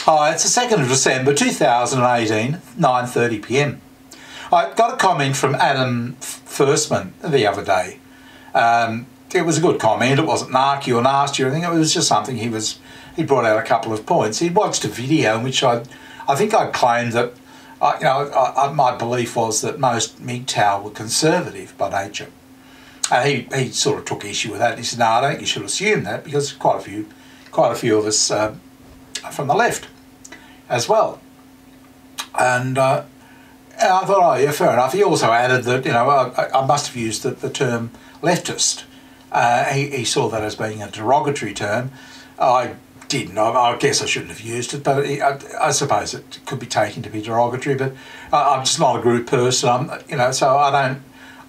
Oh, it's the 2nd of December 2018, 9:30 p.m. I got a comment from Adam Firstman the other day. It was a good comment. It wasn't narky or nasty or anything. It was just something he brought out a couple of points. He'd watched a video in which I think I'd claimed that my belief was that most mgtow were conservative by nature. He sort of took issue with that. He said, "No, I don't think you should assume that, because quite a few of us are from the left as well." And I thought, oh yeah, fair enough. He also added that I must have used the term leftist. He saw that as being a derogatory term. I didn't. I guess I shouldn't have used it, but I suppose it could be taken to be derogatory. But I'm just not a group person. So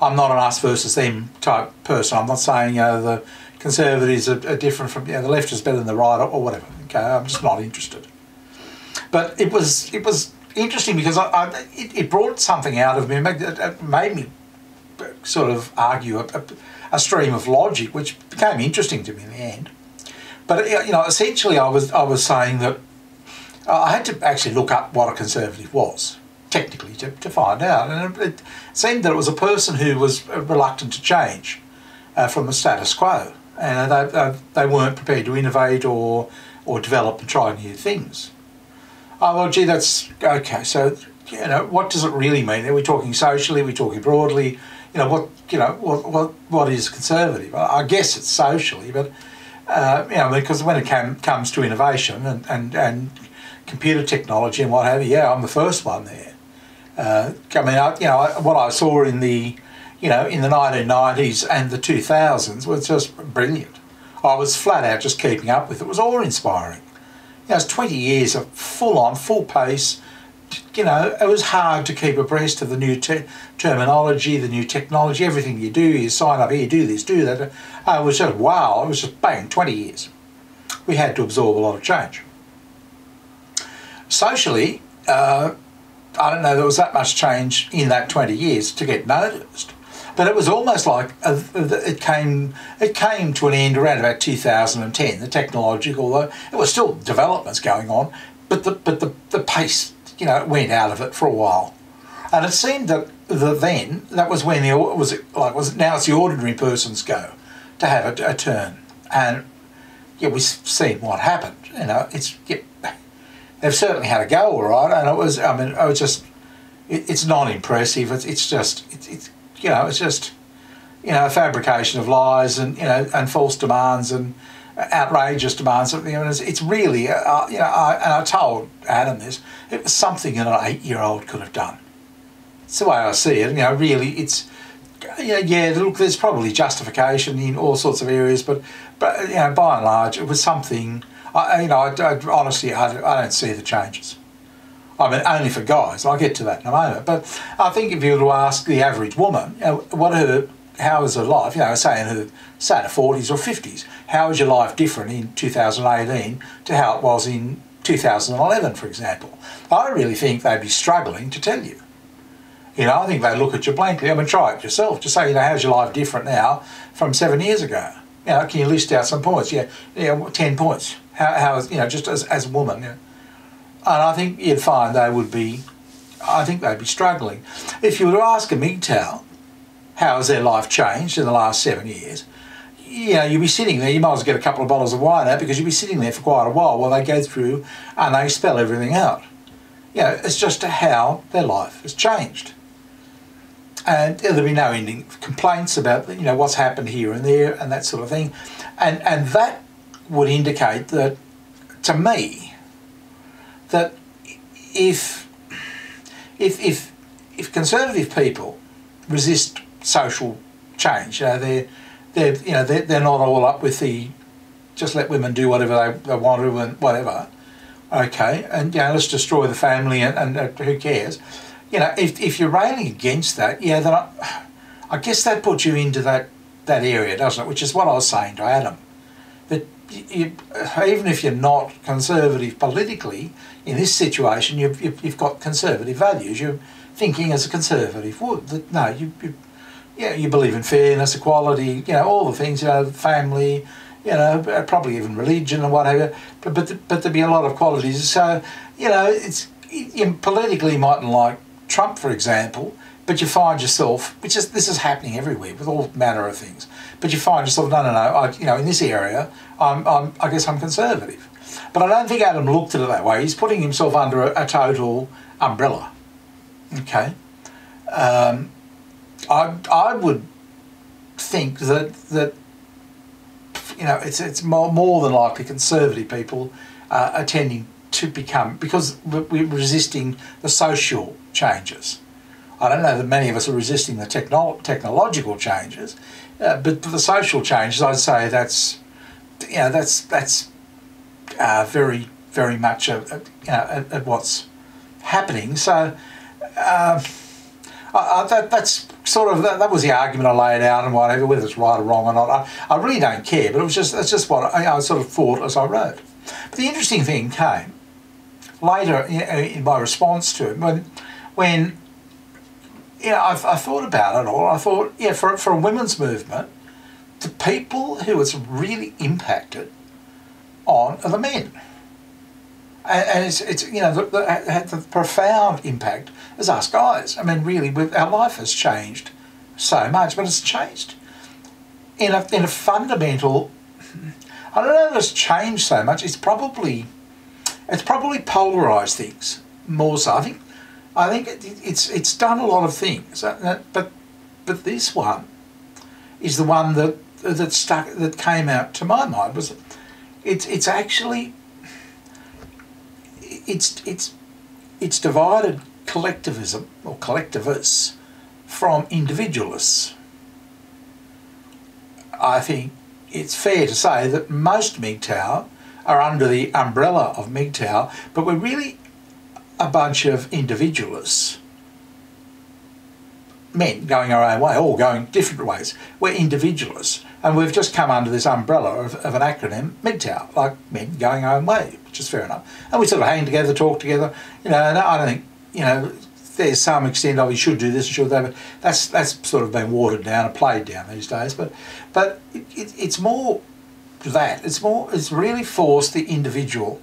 I'm not an us versus them type person. I'm not saying the conservatives are different from the left is better than the right or whatever. Okay, I'm just not interested. But it was interesting because it brought something out of me. It made me sort of argue a stream of logic, which became interesting to me in the end. But essentially, I was saying that I had to actually look up what a conservative was technically to find out, and it seemed that it was a person who was reluctant to change from the status quo, and they weren't prepared to innovate or develop and try new things. Oh well, gee, that's okay. So what does it really mean? Are we talking socially? Are we talking broadly? What is conservative? I guess it's socially, but because when it comes to innovation and computer technology and what have you, yeah, I'm the first one there. What I saw in the 1990s and the 2000s was just brilliant. I was flat out just keeping up with it. It was awe-inspiring. It's 20 years of full-on, full pace. It was hard to keep abreast of the new terminology, the new technology. Everything you do, you sign up here, do this, do that. It was just wow. It was just bang, 20 years. We had to absorb a lot of change. Socially, I don't know there was that much change in that 20 years to get noticed. But it was almost like it came to an end around about 2010. The technological, it was still developments going on, but the pace, went out of it for a while. And it seemed that then that was when now it's the ordinary person's go to have a turn. And we've seen what happened. They've certainly had a go, all right. And it's not impressive. It's just a fabrication of lies and false demands and outrageous demands. It's really, and I told Adam this, it was something that an 8-year-old could have done. It's the way I see it. Really, it's, look, there's probably justification in all sorts of areas, but by and large, it was something. Honestly, I don't see the changes. Only for guys. I'll get to that in a moment. But I think if you were to ask the average woman, how is her life? Say in her 40s or 50s, how is your life different in 2018 to how it was in 2011, for example? I really think they'd be struggling to tell you. I think they look at you blankly. Try it yourself. Just say, how's your life different now from 7 years ago? Can you list out some points? 10 points. How is, just as a woman. And I think you'd find they'd be struggling. If you were to ask a mgtow, how has their life changed in the last 7 years? You'll be sitting there, you might as well get a couple of bottles of wine out, because you'll be sitting there for quite a while they go through and they spell everything out. It's just how their life has changed. And there'll be no ending complaints about what's happened here and there and that sort of thing. And that would indicate that, to me, that if conservative people resist social change, they're not all up with the just let women do whatever they want to and whatever. Okay, and let's destroy the family and who cares? If you're railing against that, then I guess that puts you into that area, doesn't it? Which is what I was saying to Adam. That even if you're not conservative politically, in this situation, you've got conservative values. You're thinking as a conservative would. You believe in fairness, equality, all the things, family, you know, probably even religion and whatever, but there'd be a lot of qualities. So, you know, politically you mightn't like Trump, for example, but you find yourself, this is happening everywhere with all manner of things, but you find yourself, no, you know, in this area, I guess I'm conservative. But I don't think Adam looked at it that way. He's putting himself under a total umbrella. Okay. I would think that you know, it's more than likely conservative people are tending to become, because we're resisting the social changes. I don't know that many of us are resisting the technological changes, but for the social changes, I'd say that's, you know, that's very, very much you know, at what's happening. So that's sort of, that was the argument I laid out, and whatever, whether it's right or wrong or not, I really don't care. But it's just what I sort of thought as I wrote. But the interesting thing came later in my response to it, when you know, I thought about it all. I thought, yeah, for a women's movement, the people who it's really impacted on are the men. And it's you know, the profound impact is us guys. I mean, really, our life has changed so much, but it's changed in a fundamental, I don't know if it's changed so much, it's probably polarised things more so. I think it's done a lot of things, but this one is the one that came out to my mind, was it's actually it's divided collectivism or collectivists from individualists. I think it's fair to say that most mgtow are under the umbrella of mgtow, but we're really a bunch of individualists, men going our own way, all going different ways. We're individualists, and we've just come under this umbrella of an acronym, mgtow, like men going our own way, which is fair enough. And we sort of hang together, talk together, you know, and I don't think, you know, there's some extent of you should do this, you should do that, but that's sort of been watered down and played down these days. But it's more that. It's really forced the individual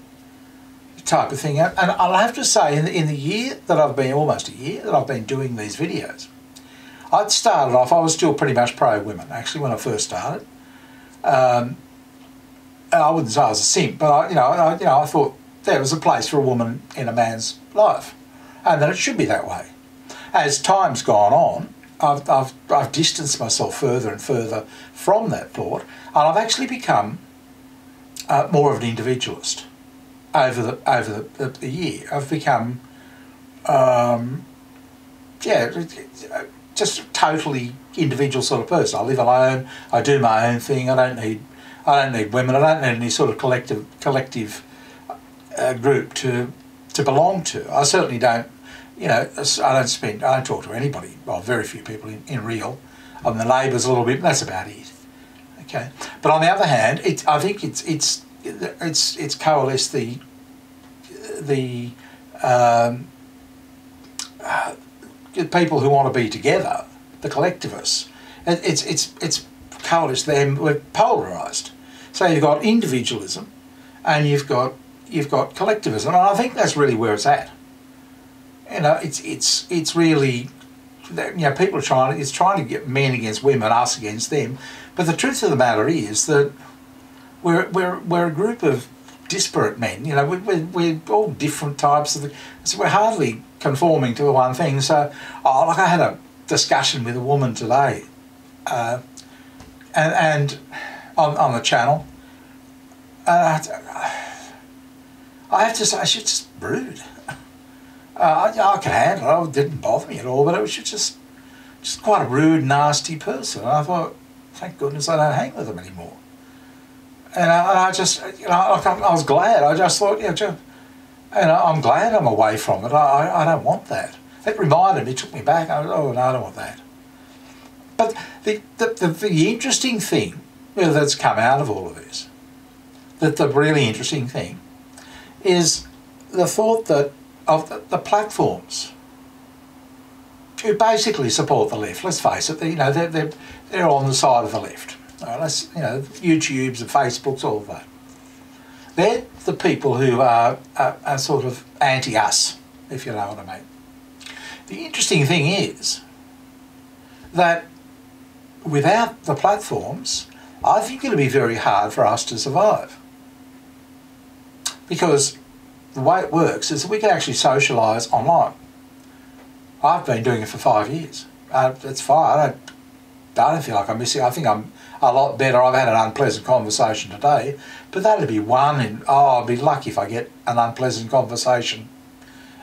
type of thing. And I'll have to say, in the year that I've been, almost a year that I've been doing these videos, I'd started off, I was still pretty much pro-women, actually, when I first started. And I wouldn't say I was a simp, but I thought there was a place for a woman in a man's life, and that it should be that way. As time's gone on, I've distanced myself further and further from that thought, and I've actually become more of an individualist over the year. I've become, just a totally individual sort of person. I live alone. I do my own thing. I don't need women. I don't need any sort of collective group to belong to. I certainly don't. You know, I don't talk to anybody. Well, very few people in real. I'm the neighbours a little bit. But that's about it. Okay. But on the other hand, I think it's coalesced the people who want to be together, the collectivists. It's coalesced them. We're polarised. So you've got individualism, and you've got collectivism, and I think that's really where it's at. You know, it's really, you know, people are trying to get men against women, us against them. But the truth of the matter is that we're a group of disparate men. You know, we're all different types of. So we're hardly conforming to one thing. So, like I had a discussion with a woman today, and on the channel, and I have to say she's just rude. I could handle it. It didn't bother me at all, but it was just quite a rude, nasty person. And I thought, thank goodness I don't hang with them anymore. And I just, you know, I was glad. I just thought, I'm glad I'm away from it. I don't want that. It reminded me, took me back. I was, oh no, I don't want that. But the interesting thing that's come out of all of this, the really interesting thing, is the thought that of the platforms who basically support the left. Let's face it, you know, they're on the side of the left. YouTubes and Facebooks, all of that. They're the people who are sort of anti-us, if you know what I mean. The interesting thing is that without the platforms, I think it'll be very hard for us to survive. Because the way it works is that we can actually socialise online. I've been doing it for 5 years. It's fine. I don't feel like I'm missing. I think I'm a lot better. I've had an unpleasant conversation today, but that'd be one in, I'd be lucky if I get an unpleasant conversation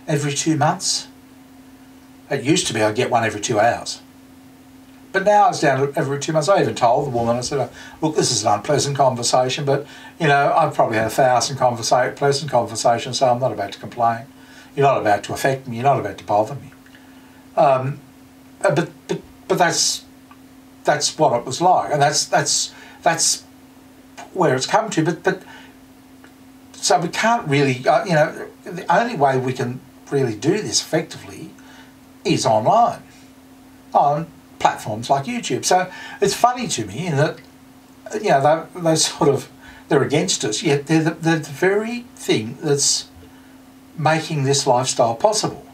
every 2 months. It used to be I'd get one every 2 hours. But now it's down to every 2 months. I even told the woman, I said, look, this is an unpleasant conversation, but, I've probably had 1,000 pleasant conversations, so I'm not about to complain. You're not about to affect me. You're not about to bother me. But that's what it was like, and that's where it's come to. But so we can't really, the only way we can really do this effectively is online, on platforms like YouTube. So it's funny to me in that, they're against us, yet they're the very thing that's making this lifestyle possible.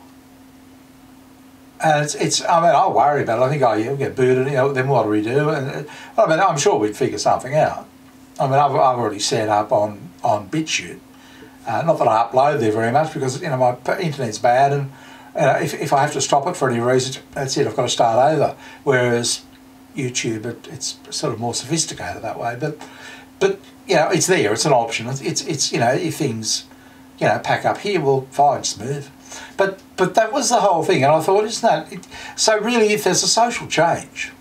And I worry about it. I think, we'll get booted, then what do we do? And I'm sure we'd figure something out. I've already set up on BitChute. Not that I upload there very much because, my internet's bad, and if I have to stop it for any reason, that's it, I've got to start over. Whereas YouTube, it's sort of more sophisticated that way. But it's there, it's an option. It's if things, pack up here, well, fine, just move. But that was the whole thing, and I thought, isn't that... So really, if there's a social change,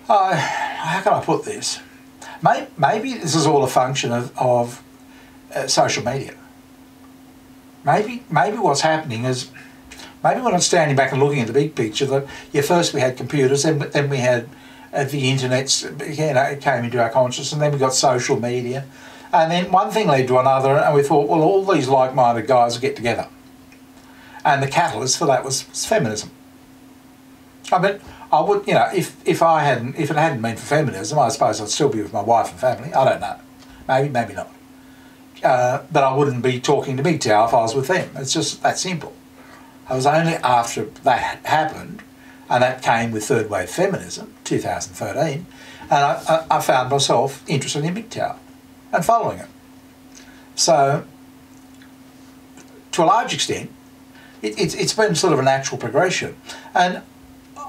how can I put this? Maybe this is all a function of social media. Maybe what's happening is, maybe we're not standing back and looking at the big picture, that, first we had computers, then we had the internet, it came into our consciousness, and then we got social media. And then one thing led to another, and we thought, well, all these like-minded guys will get together. And the catalyst for that was feminism. I mean, I would, if it hadn't been for feminism, I suppose I'd still be with my wife and family. I don't know. Maybe not. But I wouldn't be talking to mgtow if I was with them. It's just that simple. It was only after that happened, and that came with third wave feminism, 2013, and I found myself interested in mgtow and following it. So, to a large extent, it's been sort of a natural progression. And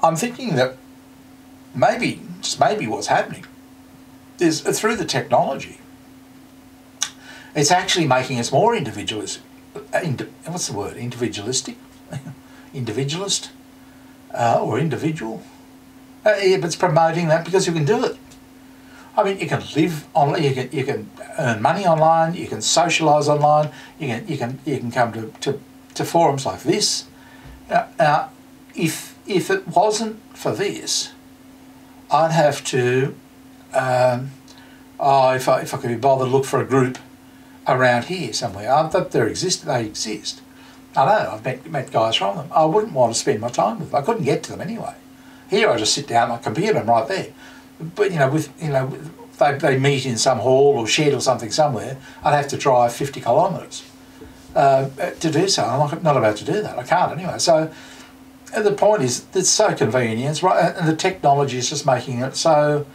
I'm thinking that maybe what's happening is through the technology, it's actually making us more individualist. What's the word? Individualistic? Individualist? Or individual? Yeah, but it's promoting that because you can do it. I mean, you can live online, you can earn money online, you can socialise online, you can come to forums like this. Now, if it wasn't for this, I'd have to, if I could be bothered, look for a group around here somewhere. They exist. I know, I've met guys from them. I wouldn't want to spend my time with them. I couldn't get to them anyway. Here I just sit down at my computer, I'm right there. But they meet in some hall or shed or something somewhere, I'd have to drive 50 kilometres to do so. I'm not about to do that. I can't anyway. So the point is, it's so convenient, right? And the technology is just making it so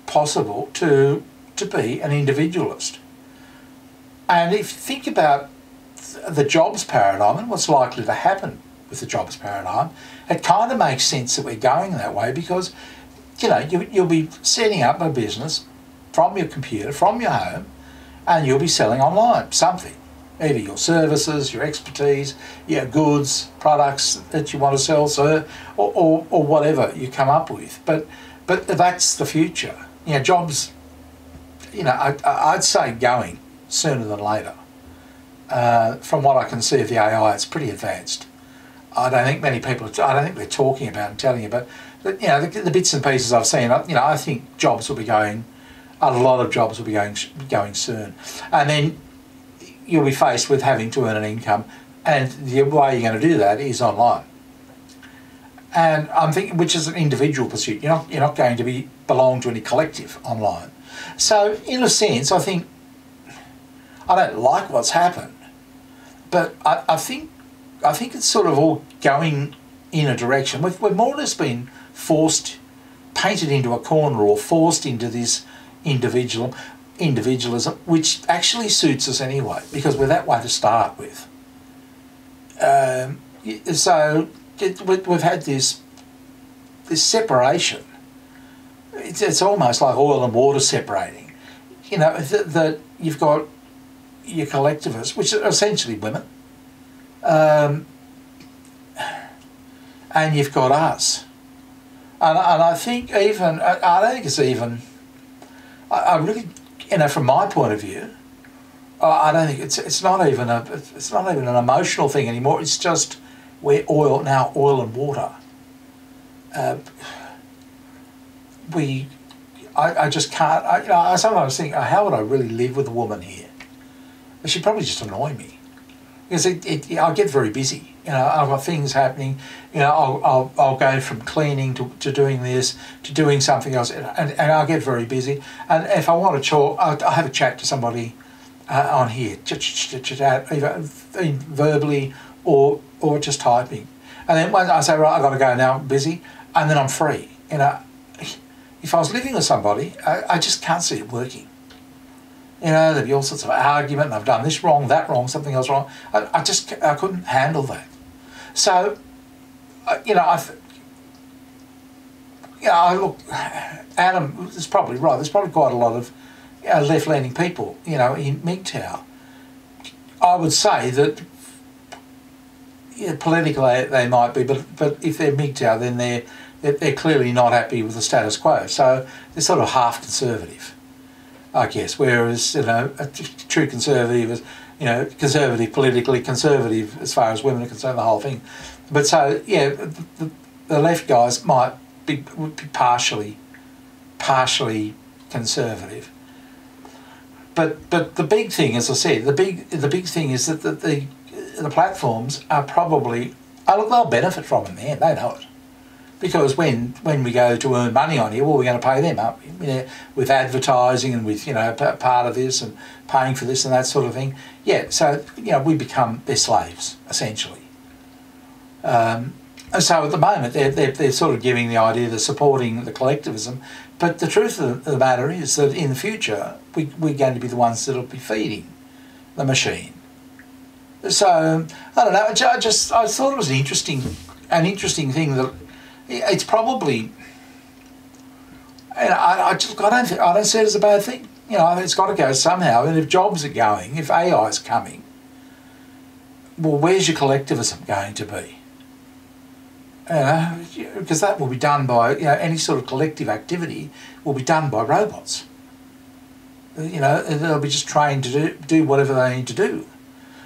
possible to be an individualist. And if you think about the jobs paradigm and what's likely to happen with the jobs paradigm, it kind of makes sense that we're going that way, because you'll be setting up a business from your computer, from your home, and you'll be selling online something, either your services, your expertise, your goods, products that you want to sell, or whatever you come up with. But that's the future. Jobs, I'd say going sooner than later. From what I can see of the AI, it's pretty advanced. I don't think many people, I don't think they're talking about and telling you, but the bits and pieces I've seen, I think jobs will be going, a lot of jobs will be going soon. And then you'll be faced with having to earn an income, and the way you're going to do that is online. And I'm thinking, which is an individual pursuit. You're not going to belong to any collective online. So in a sense, I think I don't like what's happened, but I think it's sort of all going in a direction. We've more or less been forced, painted into a corner, or forced into this individualism, which actually suits us anyway, because we're that way to start with. So we've had this separation. It's almost like oil and water separating. You know, that you've got your collectivists, which are essentially women, and you've got us. And I think even, I don't think it's even, I really, you know, from my point of view, I don't think it's not even an emotional thing anymore. It's just we're oil and water. I just can't. I sometimes think, how would I really live with a woman here? She'd probably just annoy me, because I get very busy. You know, I've got things happening. You know, I'll go from cleaning to doing this to doing something else, and I'll get very busy. And if I want to talk, I'll have a chat to somebody on here, chat either verbally or just typing. And then when I say, right, I've got to go now, I'm busy, and then I'm free. You know, if I was living with somebody, I just can't see it working. You know, there'd be all sorts of argument, and I've done this wrong, that wrong, something else wrong. I couldn't handle that. So, you know, look, Adam is probably right. There's probably quite a lot of left-leaning people, you know, in mgtow. I would say that, yeah, politically they might be, but if they're mgtow, then they're clearly not happy with the status quo. So they're sort of half conservative, I guess. Whereas, you know, a true conservative is, you know, conservative politically, conservative as far as women are concerned, the whole thing. But so, yeah, the left guys would be partially conservative. But the big thing, as I said, the big thing is that the platforms are probably, look, they'll benefit from it, man. They know it. Because when we go to earn money on here, well, we're going to pay them up, you know, with advertising and with, you know, part of this and paying for this and that sort of thing. Yeah, so, you know, we become their slaves, essentially. And so at the moment, they're sort of giving the idea they're supporting the collectivism, but the truth of the matter is that in the future, we're going to be the ones that'll be feeding the machine. So, I don't know, I thought it was an interesting thing that it's probably, I don't see it as a bad thing. You know, it's got to go somehow. And if jobs are going, if AI is coming, well, where's your collectivism going to be? You know, because that will be done by, you know, any sort of collective activity will be done by robots. You know, they'll be just trained to do whatever they need to do.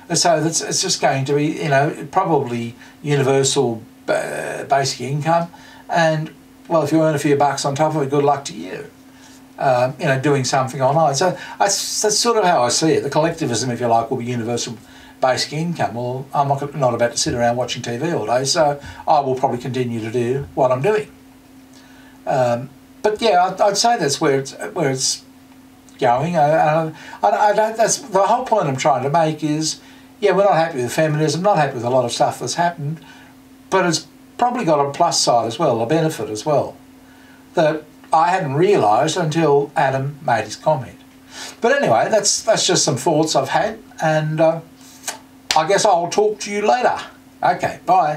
And so it's just going to be, you know, probably universal basic income, and well, if you earn a few bucks on top of it, good luck to you. You know, doing something online. So that's sort of how I see it. The collectivism, if you like, will be universal basic income. Well, I'm not about to sit around watching TV all day, so I will probably continue to do what I'm doing. But yeah, I'd say that's where it's going. I don't. That's the whole point I'm trying to make is, yeah, we're not happy with feminism, not happy with a lot of stuff that's happened, but it's probably got a plus side as well, a benefit as well, that I hadn't realised until Adam made his comment. But anyway, that's just some thoughts I've had, and I guess I'll talk to you later. Okay, bye.